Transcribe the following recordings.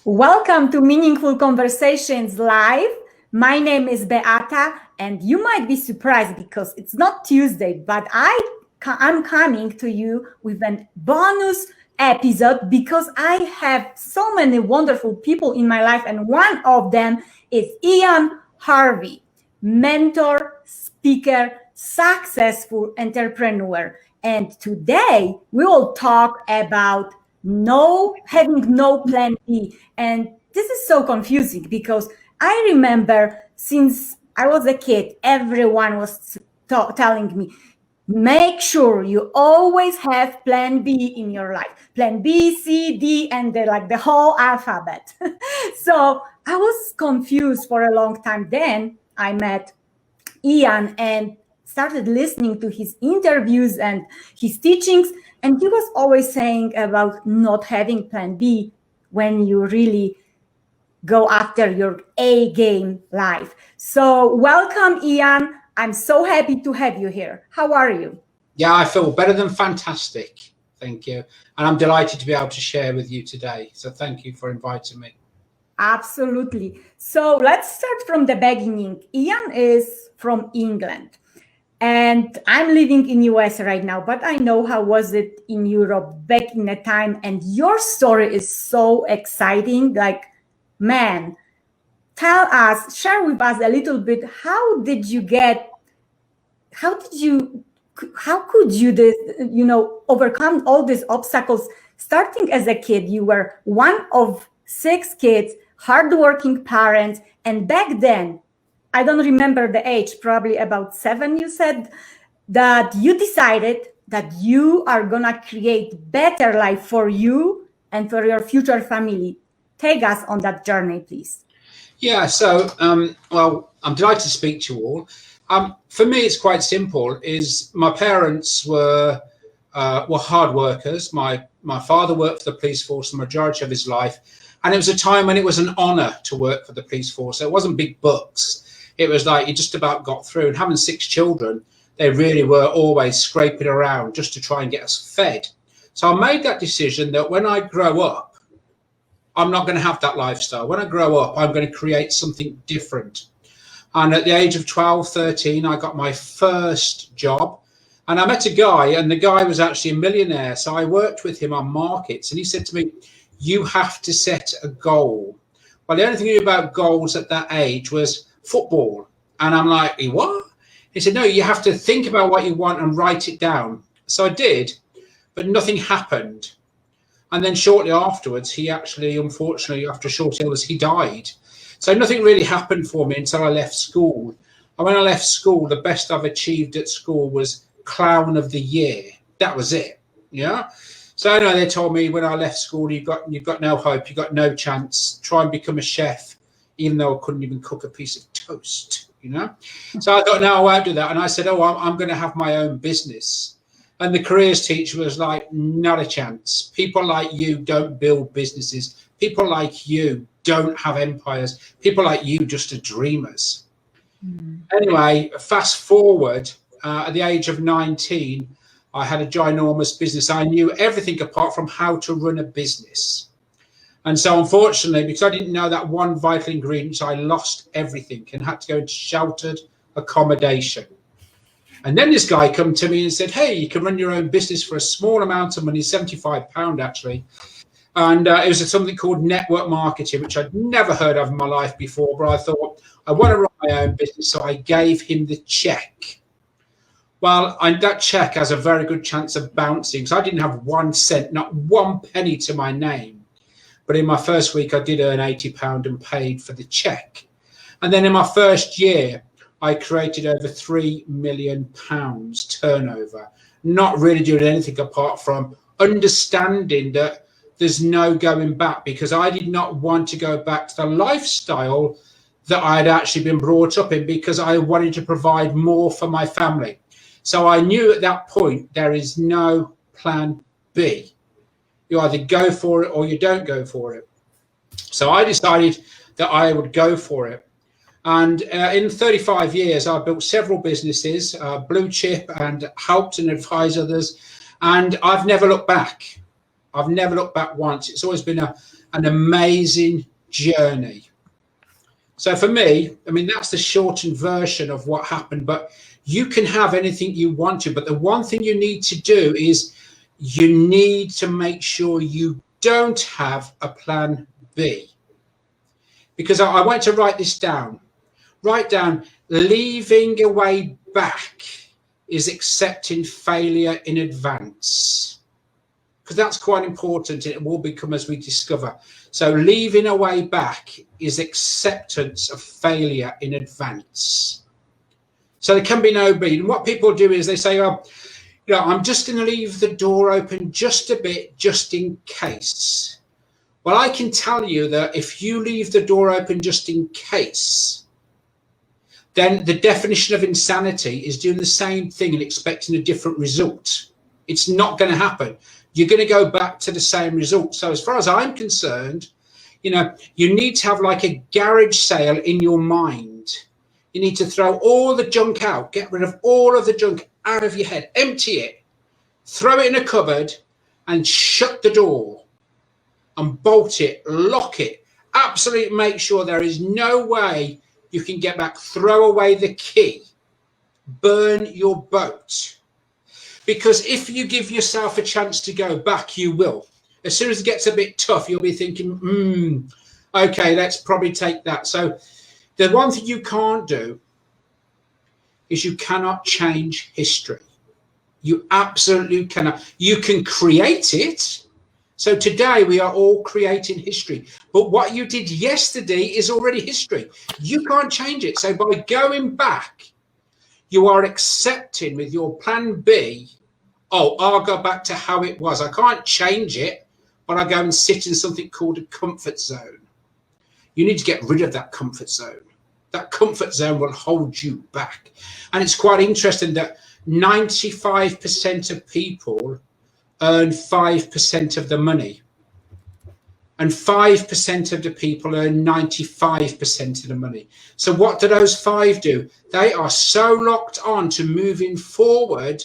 Welcome to Meaningful Conversations Live. My name is Beata, and you might be surprised because it's not Tuesday, but I'm coming to you with a bonus episode because I have so many wonderful people in my life, and one of them is Ian Harvey, mentor, speaker, successful entrepreneur. And today we will talk about having no plan B. And this is so confusing because I remember since I was a kid, everyone was telling me, make sure you always have plan B in your life. Plan B, C, D, and the whole alphabet. So I was confused for a long time. Then I met Ian and started listening to his interviews and his teachings, and he was always saying about not having plan B when you really go after your A game life. So welcome, Ian. I'm so happy to have you here. How are you? Yeah, I feel better than fantastic. Thank you. And I'm delighted to be able to share with you today. So thank you for inviting me. Absolutely. So let's start from the beginning. Ian is from England. And I'm living in US right now, but I know how was it in Europe back in the time. And your story is so exciting. Like, man, share with us a little bit. How could you overcome all these obstacles? Starting as a kid, you were one of 6 kids, hardworking parents. And back then, I don't remember the age, probably about 7, you said, that you decided that you are going to create better life for you and for your future family. Take us on that journey, please. Yeah, so, well, I'm delighted to speak to you all. For me, it's quite simple. My parents were hard workers. My father worked for the police force the majority of his life. And it was a time when it was an honor to work for the police force. So it wasn't big bucks. It was like you just about got through. And having 6 children, they really were always scraping around just to try and get us fed. So I made that decision that when I grow up, I'm not going to have that lifestyle. When I grow up, I'm going to create something different. And at the age of 12, 13, I got my first job. And I met a guy, and the guy was actually a millionaire. So I worked with him on markets. And he said to me, you have to set a goal. Well, the only thing I knew about goals at that age was football. And I'm like, what? He said, no, you have to think about what you want and write it down. So I did, but nothing happened. And then shortly afterwards, he actually, unfortunately, after a short illness, he died. So nothing really happened for me until I left school. And when I left school, the best I've achieved at school was Clown of the Year. That was it. Yeah. So anyway, they told me when I left school, you've got no hope, you've got no chance. Try and become a chef, even though I couldn't even cook a piece of toast. So I thought, no, I won't do that. And I said, I'm going to have my own business. And the careers teacher was like, not a chance. People like you don't build businesses. People like you don't have empires. People like you just are dreamers. Anyway, fast forward, at the age of 19, I had a ginormous business. I knew everything apart from how to run a business. And so unfortunately, because I didn't know that one vital ingredient, I lost everything and had to go into sheltered accommodation. And then this guy come to me and said, hey, you can run your own business for a small amount of money, £75 actually. And it was something called network marketing, which I'd never heard of in my life before. But I thought, I want to run my own business. So I gave him the check. Well, that check has a very good chance of bouncing. So I didn't have 1 cent, not 1 penny to my name. But in my first week, I did earn £80 and paid for the check. And then in my first year, I created over £3 million turnover, not really doing anything apart from understanding that there's no going back, because I did not want to go back to the lifestyle that I had actually been brought up in, because I wanted to provide more for my family. So I knew at that point there is no plan B. You either go for it or you don't go for it. So I decided that I would go for it. And in 35 years, I built several businesses, blue chip, and helped and advised others. And I've never looked back. I've never looked back once. It's always been an amazing journey. So for me, I mean, that's the shortened version of what happened, but you can have anything you want to. But the one thing you need to do is you need to make sure you don't have a plan B. Because I want to write this down. Write down, leaving a way back is accepting failure in advance. Because that's quite important. It will become as we discover. So leaving a way back is acceptance of failure in advance. So there can be no B. And what people do is they say, oh, you know, I'm just going to leave the door open just a bit, just in case. Well, I can tell you that if you leave the door open just in case, then the definition of insanity is doing the same thing and expecting a different result. It's not going to happen. You're going to go back to the same result. So as far as I'm concerned, you know, you need to have like a garage sale in your mind. You need to throw all the junk out, get rid of all of the junk out of your head, empty it, throw it in a cupboard and shut the door and bolt it, lock it. Absolutely make sure there is no way you can get back. Throw away the key. Burn your boat. Because if you give yourself a chance to go back, you will. As soon as it gets a bit tough, you'll be thinking, okay, let's probably take that. So the one thing you can't do is you cannot change history. You absolutely cannot. You can create it. So today we are all creating history. But what you did yesterday is already history. You can't change it. So by going back, you are accepting with your plan B, oh, I'll go back to how it was. I can't change it, but I go and sit in something called a comfort zone. You need to get rid of that comfort zone. That comfort zone will hold you back. And it's quite interesting that 95% of people earn 5% of the money. And 5% of the people earn 95% of the money. So what do those 5 do? They are so locked on to moving forward,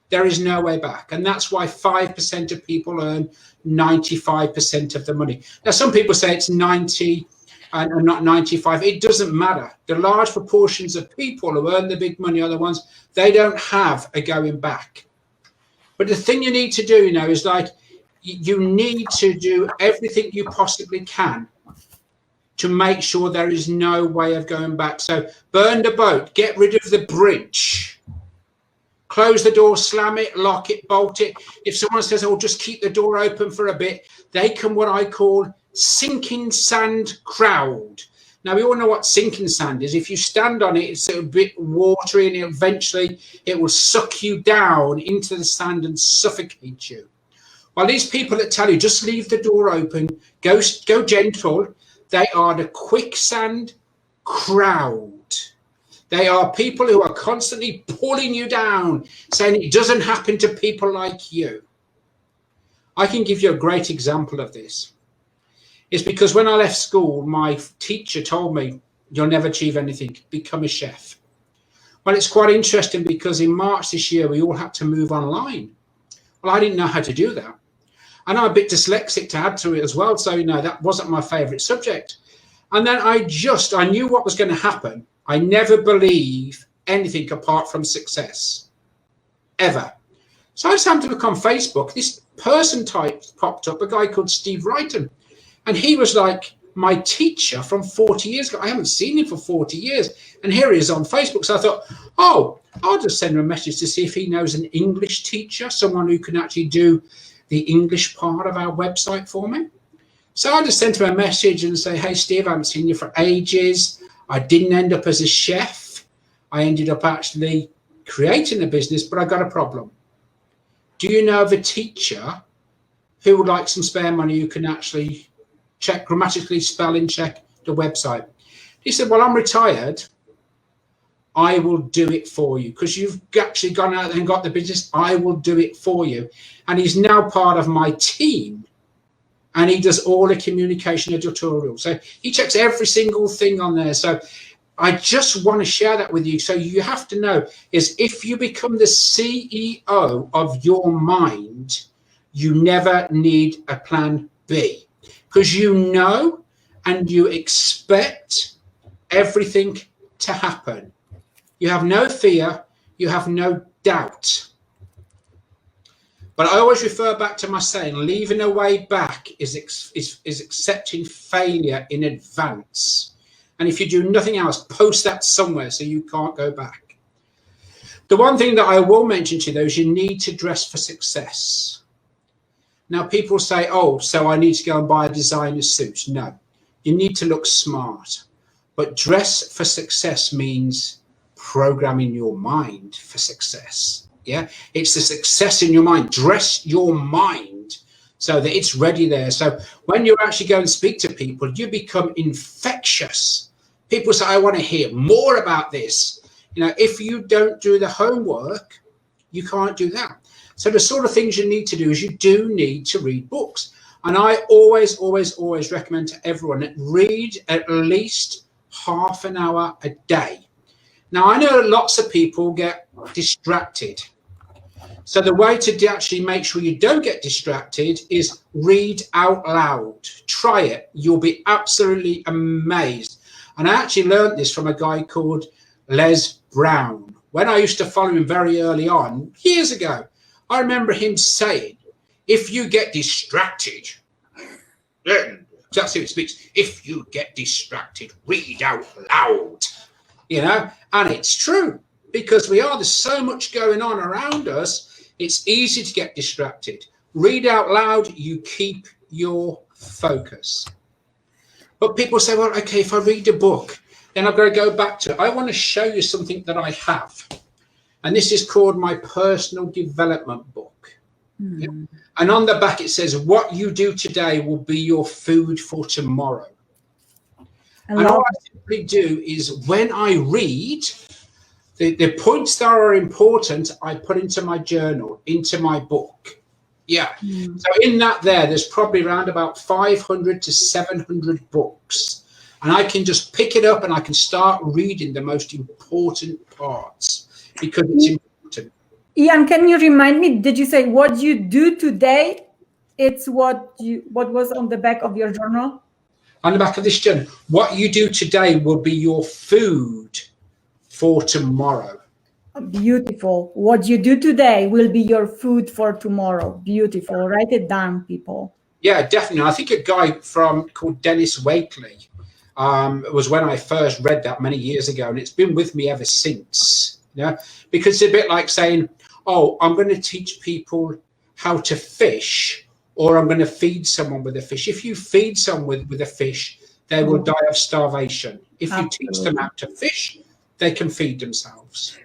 there is no way back. And that's why 5% of people earn 95% of the money. Now, some people say it's 90 and not 95. It doesn't matter. The large proportions of people who earn the big money are the ones, they don't have a going back. But the thing you need to do, you know, is like, you need to do everything you possibly can to make sure there is no way of going back. So burn the boat, get rid of the bridge, close the door, slam it, lock it, bolt it. If someone says, oh, just keep the door open for a bit, they can what I call sinking sand crowd. Now, we all know what sinking sand is. If you stand on it, it's a bit watery and eventually it will suck you down into the sand and suffocate you. Well, these people that tell you just leave the door open, go gentle, they are the quicksand crowd. They are people who are constantly pulling you down, saying it doesn't happen to people like you. I can give you a great example of this. It's because when I left school, my teacher told me, you'll never achieve anything, become a chef. Well, it's quite interesting because in March this year, we all had to move online. Well, I didn't know how to do that. And I'm a bit dyslexic to add to it as well. So, you know, that wasn't my favorite subject. And then I knew what was going to happen. I never believe anything apart from success, ever. So I just happened to look on Facebook. This person type popped up, a guy called Steve Wrighton. And he was like my teacher from 40 years ago. I haven't seen him for 40 years. And here he is on Facebook. So I thought, oh, I'll just send him a message to see if he knows an English teacher, someone who can actually do the English part of our website for me. So I just sent him a message and say, hey, Steve, I haven't seen you for ages. I didn't end up as a chef. I ended up actually creating a business, but I got a problem. Do you know of a teacher who would like some spare money who can actually check, grammatically spelling check the website? He said, well, I'm retired. I will do it for you because you've actually gone out and got the business. I will do it for you. And he's now part of my team. And he does all the communication editorial. So he checks every single thing on there. So I just want to share that with you. So you have to know is if you become the CEO of your mind, you never need a plan B, because you know and you expect everything to happen. You have no fear, you have no doubt. But I always refer back to my saying, leaving a way back is accepting failure in advance. And if you do nothing else, post that somewhere so you can't go back. The one thing that I will mention to you, though, is you need to dress for success. Now, people say, oh, so I need to go and buy a designer suit. No, you need to look smart. But dress for success means programming your mind for success. Yeah, it's the success in your mind. Dress your mind so that it's ready there. So when you actually go and speak to people, you become infectious. People say, I want to hear more about this. You know, if you don't do the homework, you can't do that. So the sort of things you need to do is you do need to read books. And I always recommend to everyone that read at least half an hour a day. Now, I know lots of people get distracted. So the way to actually make sure you don't get distracted is read out loud. Try it. You'll be absolutely amazed. And I actually learned this from a guy called Les Brown. When I used to follow him very early on, years ago, I remember him saying, if you get distracted, then that's how he speaks. If you get distracted, read out loud. You know, and it's true, because there's so much going on around us, it's easy to get distracted. Read out loud, you keep your focus. But people say, well, okay, if I read a book, then I've got to go back to it. I want to show you something that I have. And this is called my personal development book. Mm. Yeah? And on the back, it says, what you do today will be your food for tomorrow. And all I simply do is when I read, the points that are important, I put into my journal, into my book. Yeah. Mm. So in that there's probably around about 500 to 700 books. And I can just pick it up and I can start reading the most important parts because it's important. Ian, can you remind me, did you say what you do today? It's what was on the back of your journal? On the back of this journal, what you do today will be your food for tomorrow. Beautiful. What you do today will be your food for tomorrow. Beautiful. Write it down, people. Yeah, definitely. I think a guy called Dennis Wakely was when I first read that many years ago, and it's been with me ever since. Yeah, because it's a bit like saying, oh, I'm going to teach people how to fish, or I'm going to feed someone with a fish. If you feed someone with a fish, they will die of starvation. If you teach them how to fish, they can feed themselves.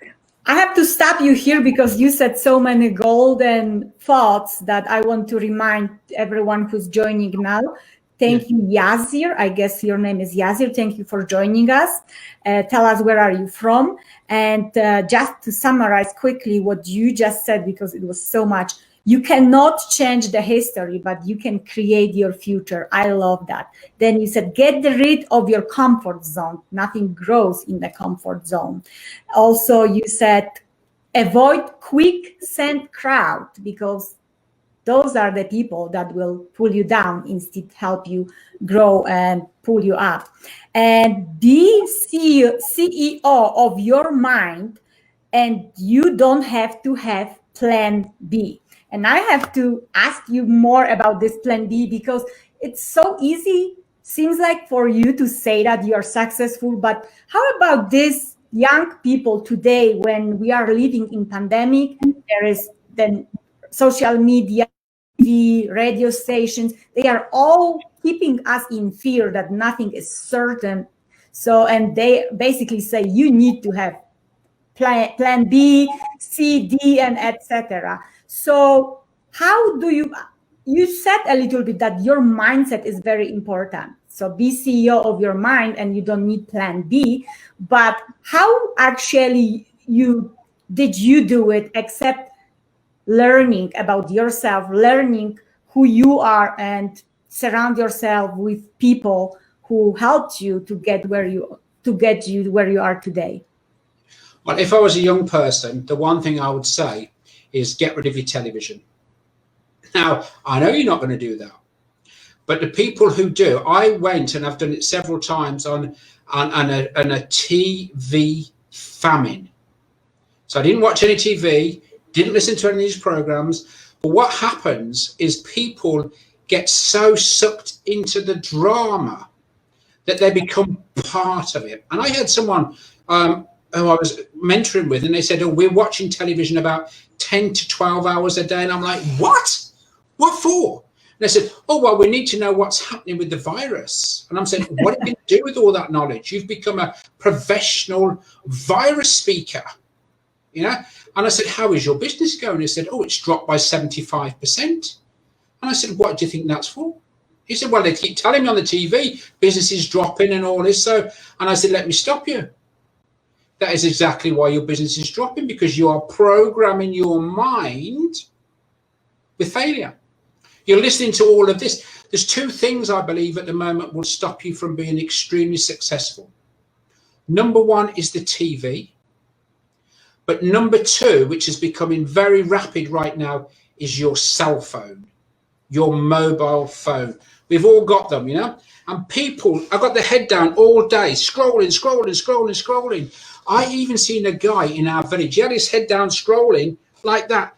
I have to stop you here because you said so many golden thoughts that I want to remind everyone who's joining now. Thank you, Yazir. I guess your name is Yazir. Thank you for joining us. Tell us, where are you from? And just to summarize quickly what you just said, because it was so much. You cannot change the history, but you can create your future. I love that. Then you said, get rid of your comfort zone. Nothing grows in the comfort zone. Also, you said, avoid quicksand crowd, because those are the people that will pull you down instead help you grow and pull you up. And be CEO of your mind, and you don't have to have plan B. And I have to ask you more about this plan B, because it's so easy, seems like, for you to say that you are successful. But how about these young people today, when we are living in pandemic? There is then social media, TV, radio stations, they are all keeping us in fear that nothing is certain. So, and they basically say you need to have plan B, C, D, and etc. So how do you said a little bit that your mindset is very important. So be CEO of your mind and you don't need plan B, but how actually did you do it, except learning about yourself, learning who you are, and surround yourself with people who helped you to get you where you are today? Well, if I was a young person, the one thing I would say is get rid of your television. Now, I know you're not going to do that, but the people who do, I went and I've done it several times on a TV famine. So I didn't watch any TV, didn't listen to any of these programs. But what happens is people get so sucked into the drama that they become part of it. And I had someone who I was mentoring with, and they said, oh, we're watching television about 10 to 12 hours a day. And I'm like, what? What for? And they said, oh, well, we need to know what's happening with the virus. And I'm saying, what are you going to do with all that knowledge? You've become a professional virus speaker. You know? And I said, how is your business going? He said, oh, it's dropped by 75%. And I said, what do you think that's for? He said, well, they keep telling me on the TV, business is dropping and all this. So, and I said, let me stop you. That is exactly why your business is dropping, because you are programming your mind with failure. You're listening to all of this. There's two things I believe at the moment will stop you from being extremely successful. Number one is the TV. But number two, which is becoming very rapid right now, is your cell phone, your mobile phone. We've all got them, you know, and people, I've got their head down all day, scrolling. I even seen a guy in our village, he had his head down scrolling like that.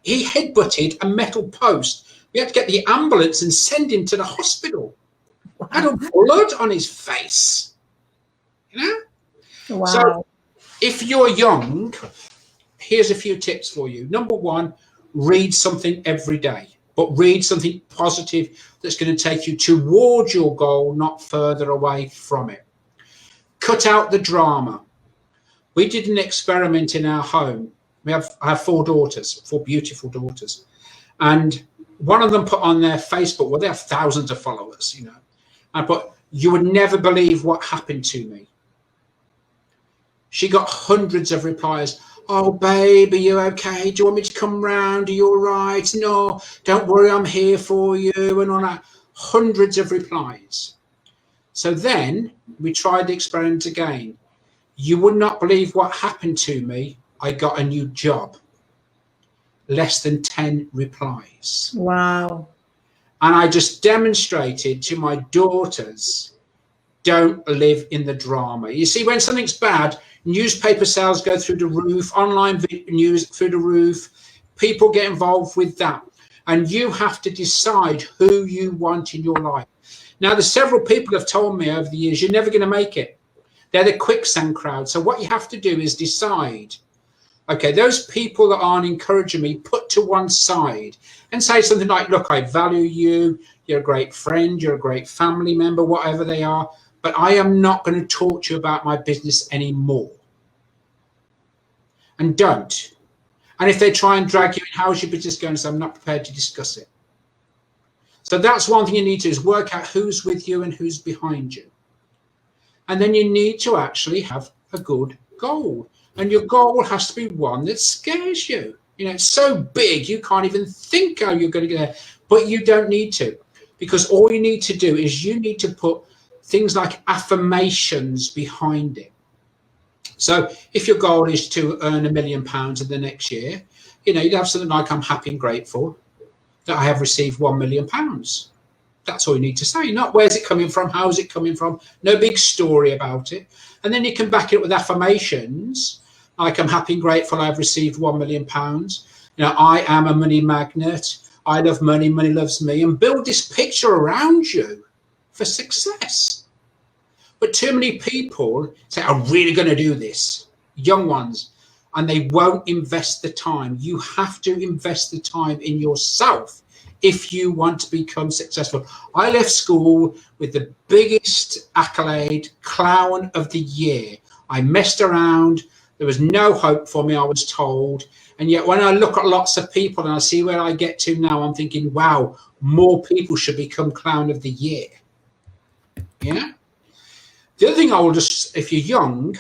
He headbutted a metal post. We had to get the ambulance and send him to the hospital. Wow. Had a blood on his face, you know? Wow. So if you're young, here's a few tips for you. Number one, read something every day, but read something positive that's going to take you towards your goal, not further away from it. Cut out the drama. We did an experiment in our home. I have four beautiful daughters. And one of them put on their Facebook, well, they have thousands of followers, you know. I put, you would never believe what happened to me. She got hundreds of replies. Oh, babe, are you okay? Do you want me to come round? Are you all right? No, don't worry, I'm here for you. And all that. Hundreds of replies. So then we tried the experiment again. You would not believe what happened to me. I got a new job. Less than 10 replies. Wow. And I just demonstrated to my daughters, don't live in the drama. You see, when something's bad, newspaper sales go through the roof, online news through the roof, people get involved with that. And you have to decide who you want in your life. Now, there's several people have told me over the years, you're never going to make it. They're the quicksand crowd. So what you have to do is decide, okay, those people that aren't encouraging me, put to one side and say something like, look, I value you. You're a great friend. You're a great family member, whatever they are. But I am not going to talk to you about my business anymore. And don't. And if they try and drag you in, how's your business going? So I'm not prepared to discuss it. So that's one thing you need to do, is work out who's with you and who's behind you. And then you need to actually have a good goal. And your goal has to be one that scares you. You know, it's so big, you can't even think how you're going to get there. But you don't need to. Because all you need to do is you need to put things like affirmations behind it. So if your goal is to earn £1 million in the next year, you know, you'd have something like, I'm happy and grateful that I have received £1 million. That's all you need to say. Not where's it coming from, how's it coming from, no big story about it. And then you can back it up with affirmations, like I'm happy and grateful I've received £1 million. You know, I am a money magnet. I love money, money loves me. And build this picture around you for success. But too many people say, I'm really going to do this, young ones, and they won't invest the time. You have to invest the time in yourself if you want to become successful. I left school with the biggest accolade, clown of the year. I messed around. There was no hope for me, I was told. And yet when I look at lots of people and I see where I get to now, I'm thinking, wow, more people should become clown of the year. Yeah. The other thing I will just, if you're young,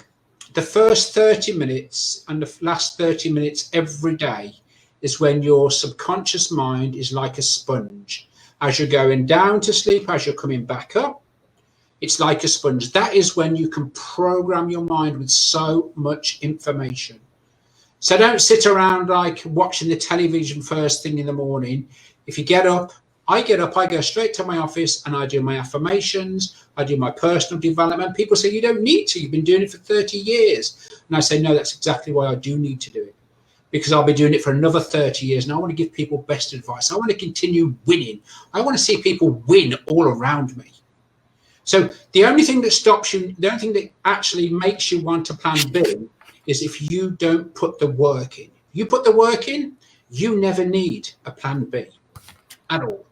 the first 30 minutes and the last 30 minutes every day is when your subconscious mind is like a sponge. As you're going down to sleep, as you're coming back up, it's like a sponge. That is when you can program your mind with so much information. So don't sit around like watching the television first thing in the morning. If you get up, I go straight to my office and I do my affirmations, I do my personal development. People say, you don't need to, you've been doing it for 30 years. And I say, no, that's exactly why I do need to do it. Because I'll be doing it for another 30 years and I want to give people best advice. I want to continue winning. I want to see people win all around me. So the only thing that stops you, the only thing that actually makes you want a plan B is if you don't put the work in. You put the work in, you never need a plan B at all.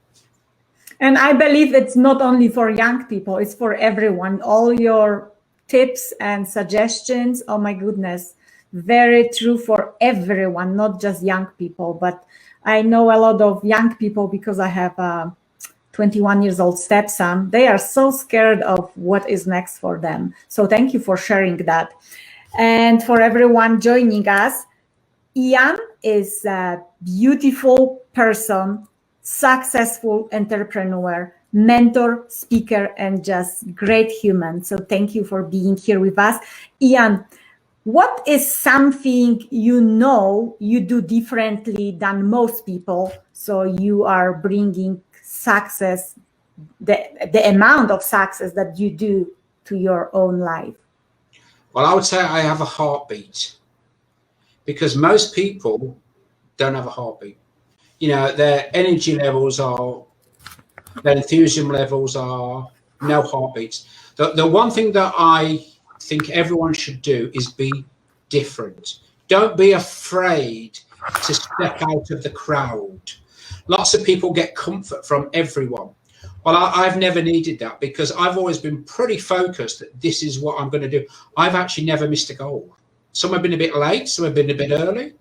And I believe it's not only for young people, it's for everyone. All your tips and suggestions, oh my goodness, very true for everyone, not just young people. But I know a lot of young people because I have a 21 years old stepson. They are so scared of what is next for them. So thank you for sharing that. And for everyone joining us, Ian is a beautiful person, successful entrepreneur, mentor, speaker, and just great human. So thank you for being here with us. Ian, what is something you do differently than most people, so you are bringing success, the amount of success that you do to your own life? Well, I would say I have a heartbeat, because most people don't have a heartbeat. You know, their energy levels are, their enthusiasm levels are no heartbeats. The one thing that I think everyone should do is be different. Don't be afraid to step out of the crowd. Lots of people get comfort from everyone. Well, I've never needed that, because I've always been pretty focused that this is what I'm going to do. I've actually never missed a goal. Some have been a bit late, some have been a bit early.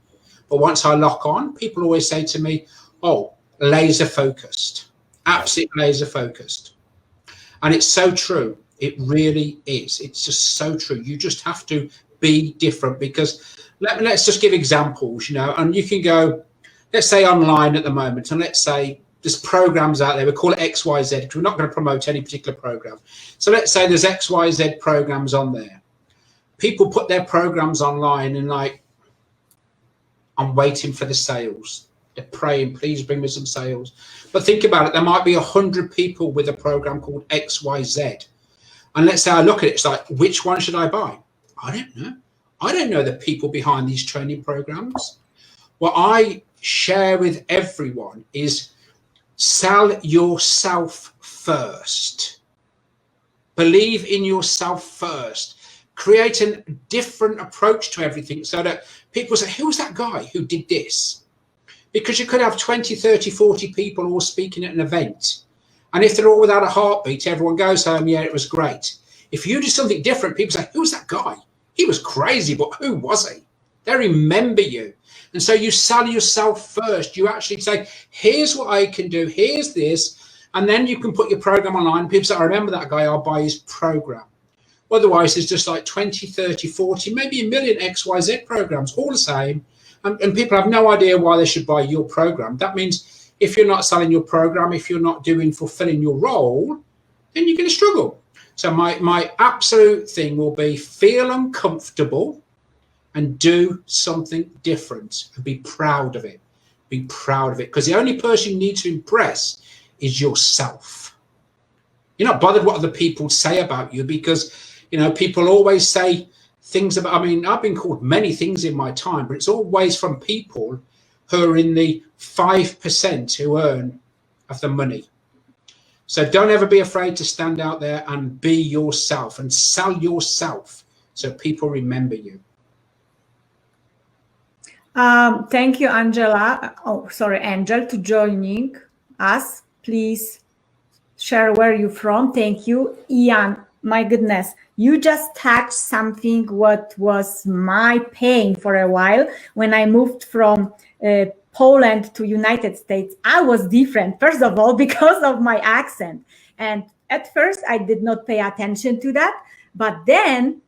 But once I lock on, people always say to me, oh, laser focused, absolute laser focused. And it's so true. It really is. It's just so true. You just have to be different, because let's just give examples, you know, and you can go, let's say online at the moment, and let's say there's programs out there, we call it XYZ, because we're not going to promote any particular program. So let's say there's XYZ programs on there. People put their programs online and like, I'm waiting for the sales. They're praying, please bring me some sales. But think about it, there might be 100 people with a program called XYZ. And let's say I look at it, it's like, which one should I buy? I don't know. I don't know the people behind these training programs. What I share with everyone is sell yourself first. Believe in yourself first. Create a different approach to everything, so that people say, who's that guy who did this? Because you could have 20, 30, 40 people all speaking at an event. And if they're all without a heartbeat, everyone goes home, yeah, it was great. If you do something different, people say, who's that guy? He was crazy, but who was he? They remember you. And so you sell yourself first. You actually say, here's what I can do, here's this. And then you can put your program online. People say, I remember that guy, I'll buy his program. Otherwise, there's just like 20, 30, 40, maybe a million XYZ programs, all the same. And people have no idea why they should buy your program. That means if you're not selling your program, if you're not fulfilling your role, then you're going to struggle. So my absolute thing will be feel uncomfortable and do something different and be proud of it. Be proud of it. Because the only person you need to impress is yourself. You're not bothered what other people say about you, because, you know, people always say things about, I mean, I've been called many things in my time, but it's always from people who are in the 5% who earn of the money. So don't ever be afraid to stand out there and be yourself and sell yourself so people remember you. Thank you, Angela. Oh, sorry, Angel, to joining us. Please share where you're from. Thank you. Ian, my goodness, you just touched something what was my pain for a while. When I moved from Poland to United States, I was different, first of all, because of my accent. And at first, I did not pay attention to that. But then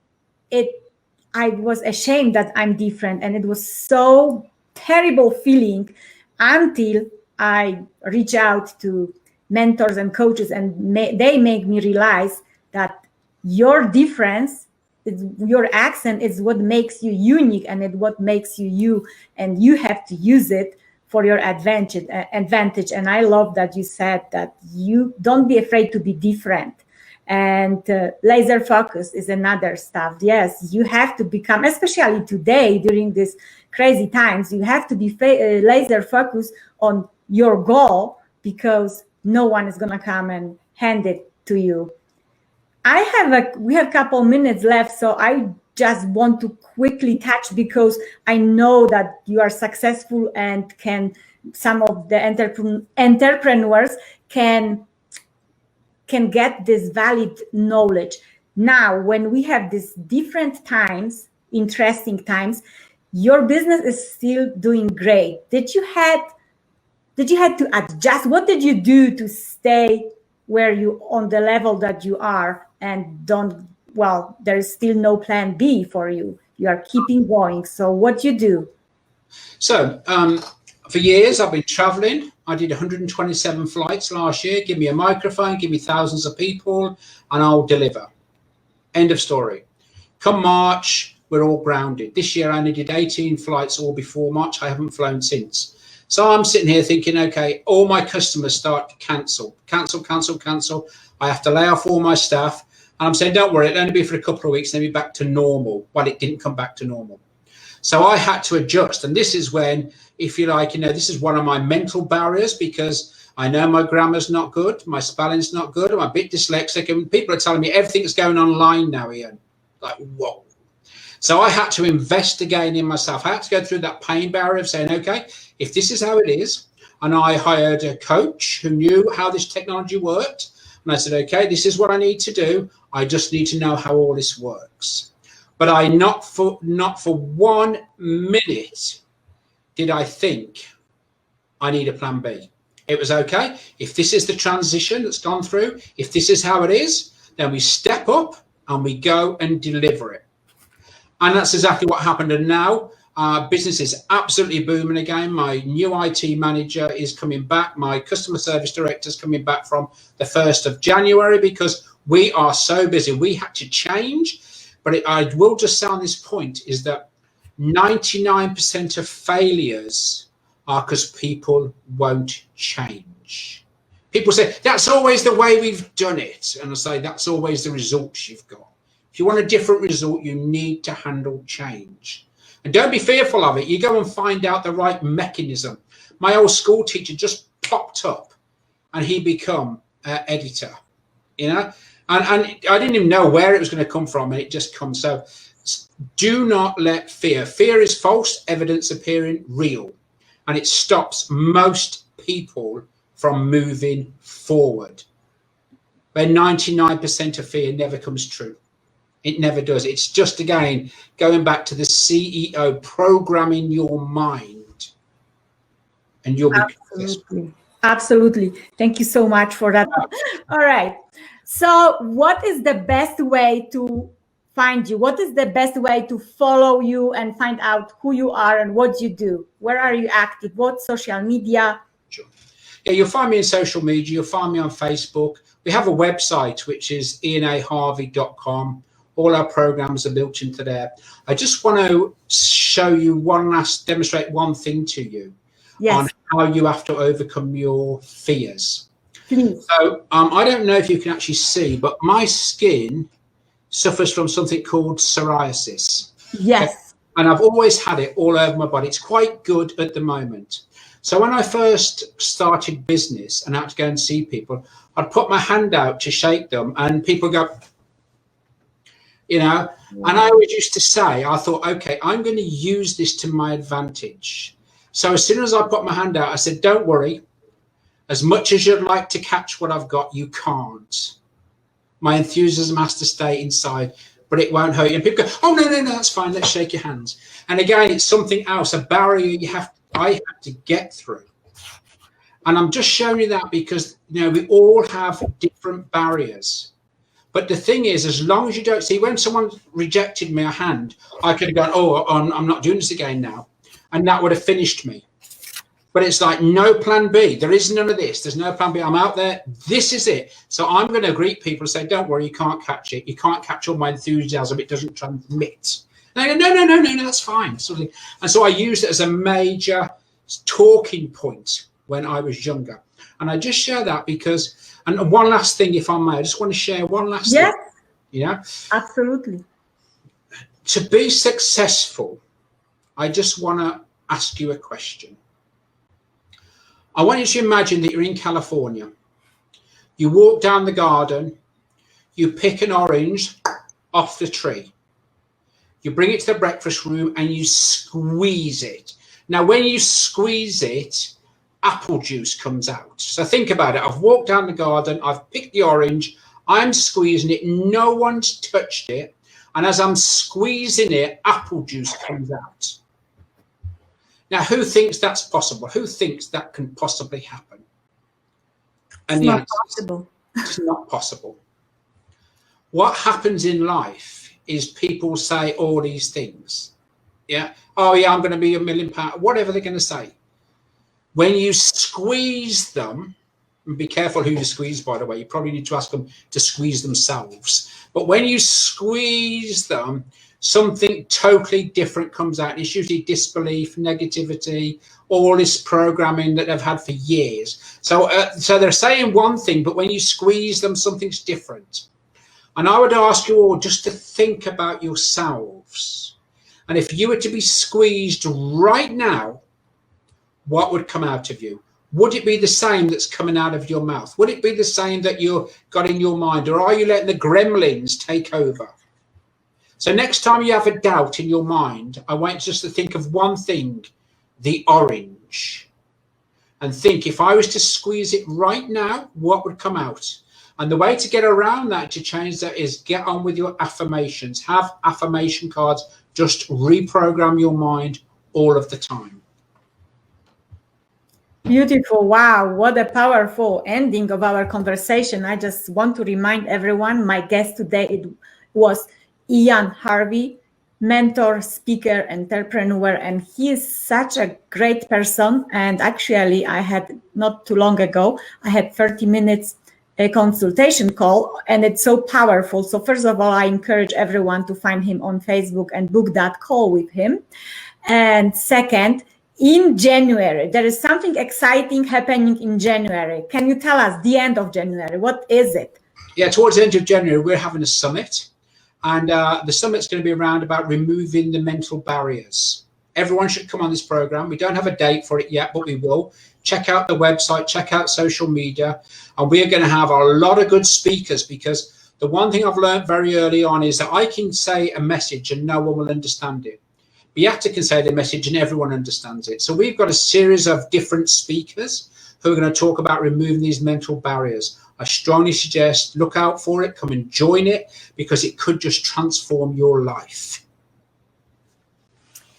I was ashamed that I'm different. And it was so terrible feeling until I reach out to mentors and coaches, and they make me realize that your difference it's your accent is what makes you unique, and it what makes you you, and you have to use it for your advantage. And I love that you said that you don't be afraid to be different. And laser focus is another stuff. Yes, you have to become, especially today during these crazy times, you have to be laser focused on your goal, because no one is going to come and hand it to you. We have a couple minutes left, so I just want to quickly touch, because I know that you are successful and some of the entrepreneurs can get this valid knowledge. Now, when we have these different times, interesting times, your business is still doing great. Did you have to adjust? What did you do to stay where you on the level that you are, and there is still no plan B for you? You are keeping going. So what you do? So for years, I've been traveling. I did 127 flights last year. Give me a microphone, give me thousands of people, and I'll deliver. End of story. Come March, we're all grounded. This year, I only did 18 flights all before March. I haven't flown since. So I'm sitting here thinking, okay, all my customers start to cancel. I have to lay off all my staff. And I'm saying, don't worry, it'll only be for a couple of weeks, then be back to normal. Well, it didn't come back to normal. So I had to adjust. And this is when, if you like, this is one of my mental barriers, because I know my grammar's not good, my spelling's not good, I'm a bit dyslexic, and people are telling me everything's going online now, Ian. Like, whoa. So I had to invest again in myself. I had to go through that pain barrier of saying, okay, if this is how it is, and I hired a coach who knew how this technology worked, and I said, okay, this is what I need to do. I just need to know how all this works. But I not for 1 minute did I think I need a plan B. It was okay. If this is the transition that's gone through, if this is how it is, then we step up and we go and deliver it. And that's exactly what happened. And now business is absolutely booming again. My new IT manager is coming back. My customer service director is coming back from the 1st of January, because we are so busy. We had to change. But I will just say on this point is that 99% of failures are because people won't change. People say, that's always the way we've done it. And I say, that's always the results you've got. If you want a different result, you need to handle change. And don't be fearful of it. You go and find out the right mechanism. My old school teacher just popped up and he become editor, And I didn't even know where it was going to come from, and it just comes. So do not let fear. Fear is false evidence appearing real, and it stops most people from moving forward. Where 99% of fear never comes true. It never does. It's just, again, going back to the CEO, programming your mind, and you'll be absolutely. Absolutely. Thank you so much for that. All right. So what is the best way to find you? What is the best way to follow you and find out who you are and what you do? Where are you active? What social media? Sure. Yeah, you'll find me in social media. You'll find me on Facebook. We have a website, which is ianaharvey.com. All our programs are built into there. I just want to demonstrate one thing to you. Yes. On how you have to overcome your fears. Please. So I don't know if you can actually see, but my skin suffers from something called psoriasis. Yes. Okay? And I've always had it all over my body. It's quite good at the moment. So when I first started business and had to go and see people, I'd put my hand out to shake them and people go, and I always used to say, I thought, okay, I'm going to use this to my advantage. So as soon as I put my hand out, I said, don't worry. As much as you'd like to catch what I've got, you can't. My enthusiasm has to stay inside, but it won't hurt you. And people go, oh, no, that's fine. Let's shake your hands. And again, it's something else, a barrier I have to get through. And I'm just showing you that because, we all have different barriers. But the thing is, as long as you don't see, when someone rejected me a hand, I could have gone, oh, I'm not doing this again now. And that would have finished me. But it's like no plan B. There is none of this. There's no plan B. I'm out there. This is it. So I'm going to greet people and say, don't worry, you can't catch it. You can't catch all my enthusiasm. It doesn't transmit. And I go, no, that's fine. And so I used it as a major talking point when I was younger. And I just share that because, and one last thing, if I may, I just want to share one last thing. Yeah, absolutely. To be successful, I just want to ask you a question. I want you to imagine that you're in California. You walk down the garden, you pick an orange off the tree. You bring it to the breakfast room and you squeeze it. Now, when you squeeze it, apple juice comes out. So think about it. I've walked down the garden, I've picked the orange, I'm squeezing it, no one's touched it. And as I'm squeezing it, apple juice comes out. Now, who thinks that's possible? Who thinks that can possibly happen? And it's not possible. It's not possible. What happens in life is people say all these things. Yeah. Oh, yeah, I'm going to be £1 million, whatever they're going to say. When you squeeze them, and be careful who you squeeze, by the way, you probably need to ask them to squeeze themselves. But when you squeeze them, something totally different comes out. It's usually disbelief, negativity, all this programming that they've had for years. So they're saying one thing, but when you squeeze them, something's different. And I would ask you all just to think about yourselves. And if you were to be squeezed right now, what would come out of you? Would it be the same that's coming out of your mouth? Would it be the same that you've got in your mind? Or are you letting the gremlins take over? So next time you have a doubt in your mind, I want you just to think of one thing, the orange. And think, if I was to squeeze it right now, what would come out? And the way to get around that, to change that, is get on with your affirmations. Have affirmation cards. Just reprogram your mind all of the time. Beautiful. Wow. What a powerful ending of our conversation. I just want to remind everyone, my guest today, it was Ian Harvey, mentor, speaker, entrepreneur, and he is such a great person. And actually, I had not too long ago, I had 30 minutes a consultation call, and it's so powerful. So first of all, I encourage everyone to find him on Facebook and book that call with him. And second, in January, there is something exciting happening in January. Can you tell us the end of January? What is it? Yeah, towards the end of January, we're having a summit. And the summit's going to be around about removing the mental barriers. Everyone should come on this program. We don't have a date for it yet, but we will. Check out the website, check out social media. And we are going to have a lot of good speakers, because the one thing I've learned very early on is that I can say a message and no one will understand it. Beata can say the message and everyone understands it. So we've got a series of different speakers who are going to talk about removing these mental barriers. I strongly suggest look out for it, come and join it, because it could just transform your life.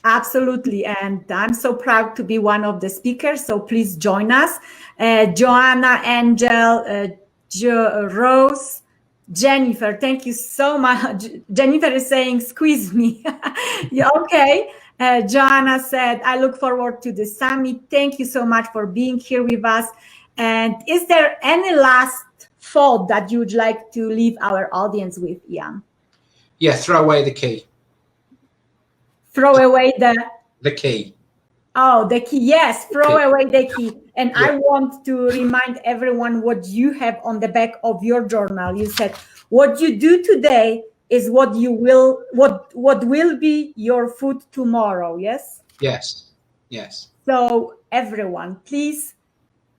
Absolutely. And I'm so proud to be one of the speakers. So please join us. Joanna, Angel, Rose, Jennifer, thank you so much. Jennifer is saying, squeeze me. Yeah, okay. Joanna said, I look forward to the summit. Thank you so much for being here with us. And is there any last thought that you would like to leave our audience with, Ian? Yeah, throw away the key. Throw away the key. Oh, the key. Yes, throw away the key. And yeah. I want to remind everyone what you have on the back of your journal. You said, what you do today is what you will, what will be your food tomorrow. Yes? Yes. Yes. So everyone, please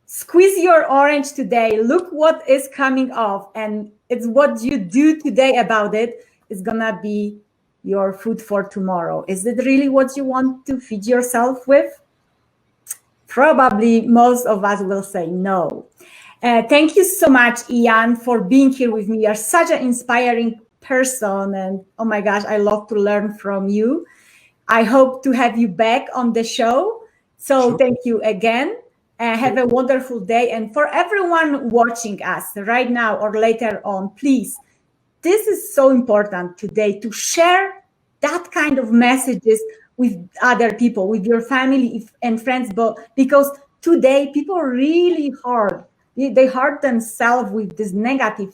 squeeze your orange today. Look what is coming off. And it's what you do today about it is gonna be your food for tomorrow. Is it really what you want to feed yourself with? Probably most of us will say no. Thank you so much, Ian, for being here with me. You're such an inspiring person, and oh my gosh, I love to learn from you. I hope to have you back on the show. So sure. Thank you again. Have a wonderful day. And for everyone watching us right now or later on, please, this is so important today to share that kind of messages with other people, with your family and friends, but because today people are really hard. They hurt themselves with this negative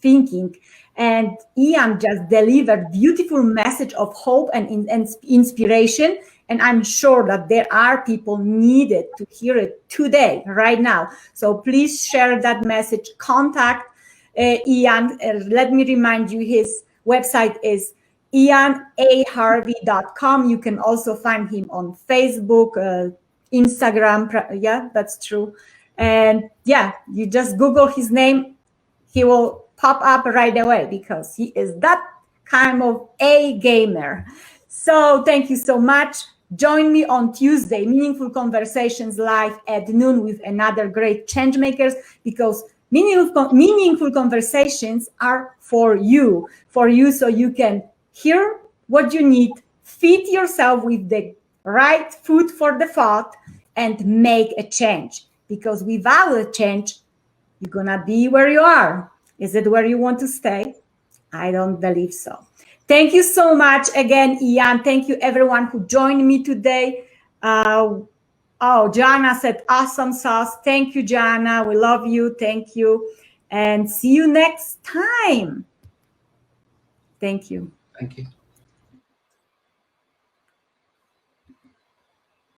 thinking. And Ian just delivered beautiful message of hope and inspiration. And I'm sure that there are people needed to hear it today, right now. So please share that message. Contact Ian. Let me remind you, his website is ianaharvey.com. You can also find him on Facebook, Instagram. Yeah, that's true. And yeah, you just Google his name, he will pop up right away because he is that kind of a gamer. So thank you so much. Join me on Tuesday, Meaningful Conversations live at noon with another great change makers, because meaningful conversations are for you, so you can hear what you need, feed yourself with the right food for the thought, and make a change. Because without a change, you're gonna be where you are. Is it where you want to stay? I don't believe so. Thank you so much again, Ian. Thank you everyone who joined me today. Oh, Jana said awesome sauce. Thank you, Jana. We love you. Thank you. And see you next time. Thank you. Thank you.